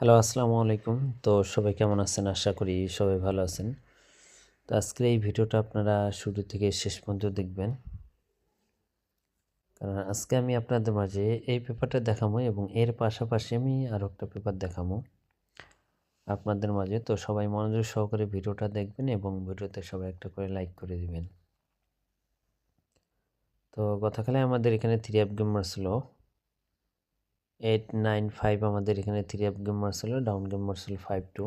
Hello, আসসালামু আলাইকুম। তো সবাই কেমন আছেন? আশা করি সবাই ভালো আছেন। তো আজকের এই ভিডিওটা আপনারা শুরু থেকে শেষ পর্যন্ত দেখবেন। কারণ আজকে আমি আপনাদের মাঝে এই পেপারটা দেখাবো এবং এর পাশাপাশি আমি আরও একটা পেপার দেখাবো আপনাদের মাঝে। তো সবাই মনোযোগ সহকারে ভিডিওটা দেখবেন এবং ভিডিওতে সবাই একটা করে লাইক করে দিবেন। তো গতকালে আমাদের এখানে 3 গেম মারছিল 895, আমাদের এখানে 3 গেম মারছিল, ডাউন গেম মারছিল 52।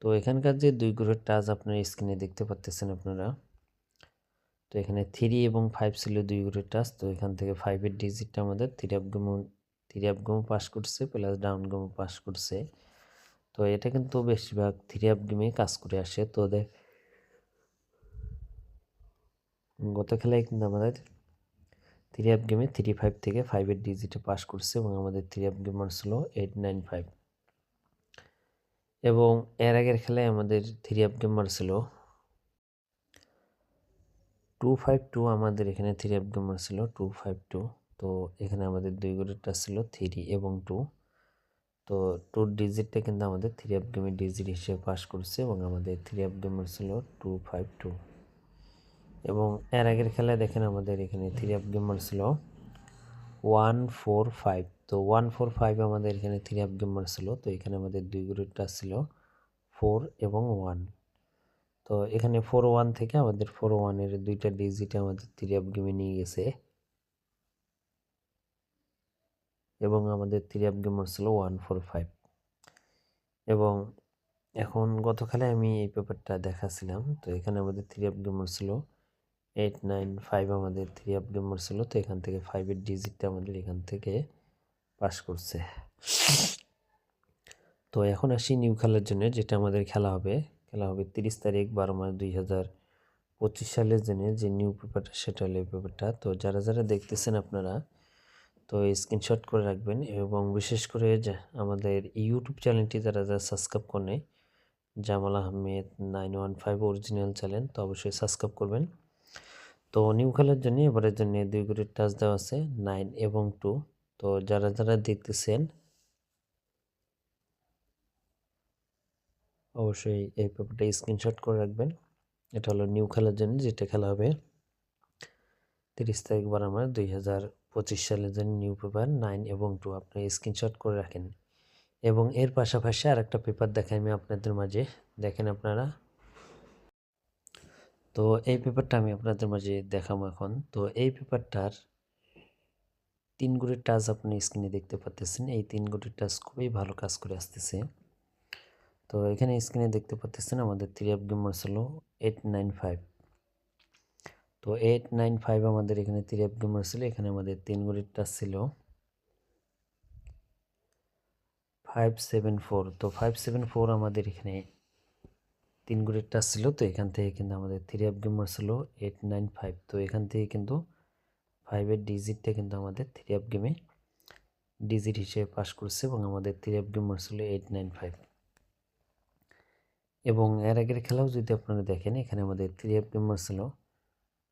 তো এখানকার যে দুই গ্রুপের টাচ আপনার স্ক্রিনে দেখতে পাচ্ছেন আপনারা। তো এখানে 3 এবং 5 ছিল দুই গ্রুপের টাচ। তো এখান থেকে 5-এর ডিজিটটা আমাদের 3 আপ গেমও পাস করছে, প্লাস ডাউন গেমও পাস করছে। তো এটা কিন্তু বেশিরভাগ 3 আপ গেমে কাজ করে আসে। তো গত খেলায় কিন্তু আমাদের 3 আপ গেমে 3-5 থেকে 5-এর ডিজিটে পাস করছে এবং আমাদের 3 আপ গেমার ছিল 895। এবং এর আগের খেলায় আমাদের 3 আপ গেমার ছিল 252, আমাদের এখানে 3 আপ গেমার ছিল 252। তো এখানে আমাদের দুই গ্রুপের ছিল 3 এবং 2। তো 2 ডিজিটটা কিন্তু আমাদের 3 আপ গেমের ডিজিট হিসেবে পাস করছে এবং আমাদের 3 আপ গেমের ছিল 252। এবং এর আগের খেলায় দেখেন আমাদের এখানে 3 আপ গেমার ছিল 145। তো 145 আমাদের এখানে 3 আপ গেমার ছিল। তো এখানে আমাদের দুই গ্রুপটা ছিল 4 এবং 1। তো এখানে 4-1 থেকে আমাদের 4-1-এর দুইটা ডিজিট আমাদের 3 আপ গেমে নিয়ে গেছে এবং আমাদের 3 আপ গেমার ছিল 145। এবং এখন গত খেলায় আমি এই পেপারটা দেখাছিলাম। তো এখানে আমাদের 3 আপ গেমার ছিল 895, আমাদের 3 আপ গেমার ছিল। তো এখান থেকে 5-এর ডিজিটটা আমাদের এখান থেকে পাস করছে। তো এখন আসি নিউ খেলার জন্য, যেটা আমাদের খেলা হবে 30 তারিখ 12 মাস 2025 সালের জন্য যে নিউ পেপারটা, সেটা হলো এই পেপারটা। তো যারা যারা দেখতেছেন আপনারা তো স্ক্রিনশট করে রাখবেন এবং বিশেষ করে আমাদের ইউটিউব চ্যানেলটি যারা যারা সাবস্ক্রাইব করে জামাল আহমেদ 915 অরিজিনাল চ্যানেল, তো অবশ্যই সাবস্ক্রাইব করবেন। তো নিউ খেলার জন্য এবারের জন্য দুই গ্রুপের টাচ দেওয়া আছে 9 এবং 2। তো যারা যারা দেখতেছেন অবশ্যই এই পেপারটা স্ক্রিনশট করে রাখবেন। এটা হলো নিউ খেলার জন্য, যেটা খেলা হবে 30 তারিখ 12 মাস 2025 সালের জন্য নিউ পেপার 9 এবং 2 আপনি স্ক্রিনশট করে রাখেন। এবং এর পাশাপাশি আর একটা পেপার দেখাই আমি আপনাদের মাঝে, দেখেন আপনারা। তো এই পেপারটা আমি আপনাদের মাঝে দেখাবো এখন। তো এই পেপারটার 3 গুণের টাচ আপনি স্ক্রিনে দেখতে পাচ্ছেন। এই 3 গুণের টাচ খুবই ভালো কাজ করে আসতেছে। তো এখানে স্ক্রিনে দেখতে পাচ্ছেন আমাদের 3 আপ গেমার ছিল 895। তো 895 আমাদের এখানে 3 আপ গেমার ছিল। এখানে আমাদের 3 গুণের টাচ ছিল 574। তো 574 আমাদের এখানে 3 গুণের টাচ ছিল। তো এখান থেকে কিন্তু আমাদের 3 আপ গেমার ছিল 895। তো এখান থেকে কিন্তু 5-এর ডিজিটটা কিন্তু আমাদের 3 আপ গেমে ডিজিট হিসেবে পাস করছে এবং আমাদের 3 আপ গেমার ছিল 895। এবং এর আগের খেলাও যদি আপনারা দেখেন, এখানে আমাদের 3 আপ গেমার ছিল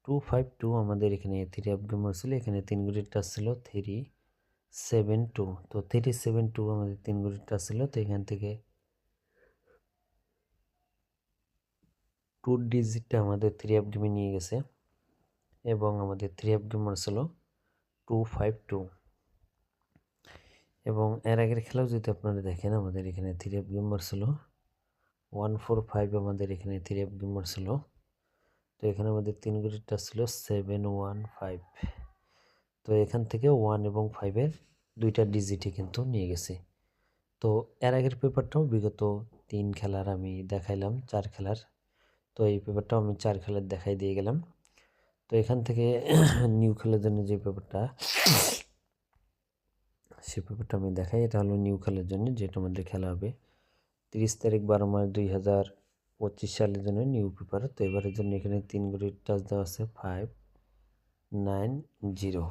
252। আমাদের এখানে 3 আপ গেমার ছিল। এখানে 3 গুণের টাচ ছিল 372। তো 372 আমাদের 3 গুণের টাচ ছিল। তো এখান থেকে 2 ডিজিটটা আমাদের 3 আপ গেমে নিয়ে গেছে এবং আমাদের 3 আপ গেমার ছিল 252। এবং এর আগের খেলাও যদি আপনারা দেখেন, আমাদের এখানে 3 আপ গেমার ছিল 145। আমাদের এখানে 3 আপ গেমার ছিল। তো এখানে আমাদের 3 গুণের টাচ ছিল 715। তো এখান থেকে 1 এবং 5-এর দুইটা ডিজিটে কিন্তু নিয়ে গেছে। তো এর আগের পেপারটাও বিগত 3 খেলার আমি দেখাইলাম, 4 খেলার। তো এই পেপারটাও আমি 4 খেলার দেখাই দিয়ে গেলাম। তো এখান থেকে নিউ খেলার জন্য যে পেপারটা, সে পেপারটা আমি দেখাই। এটা হলো নিউ খেলার জন্য, যেটা আমাদের খেলা হবে 30 তারিখ 12 মাস 2025 সালের জন্য নিউ পেপার। তো এবারের জন্য এখানে 3 গুণের টাচ দেওয়া আছে 590।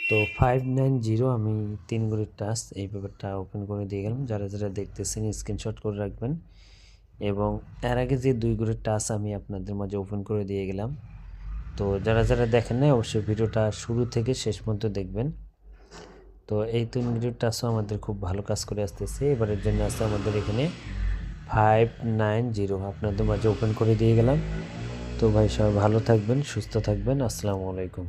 তো 590 আমি 3 গুণের টাচ এই পেপারটা ওপেন করে দিয়ে গেলাম। যারা যারা দেখতেছেন স্ক্রিনশট করে রাখবেন। এবং এর আগে যে 2 গুণের টাচ আমি আপনাদের মাঝে ওপেন করে দিয়ে গেলাম। তো যারা যারা দেখেন না অবশ্যই ভিডিওটা শুরু থেকে শেষ পর্যন্ত দেখবেন। তো এই তন্দুরি টাচও আমাদের খুব ভালো কাজ করে আসতেছে। এবারের জন্য আছে আমাদের এখানে 590। আপনাদের মাঝে ওপেন করে দিয়ে গেলাম। তো ভাই সবাই ভালো থাকবেন, সুস্থ থাকবেন। আসসালামু আলাইকুম।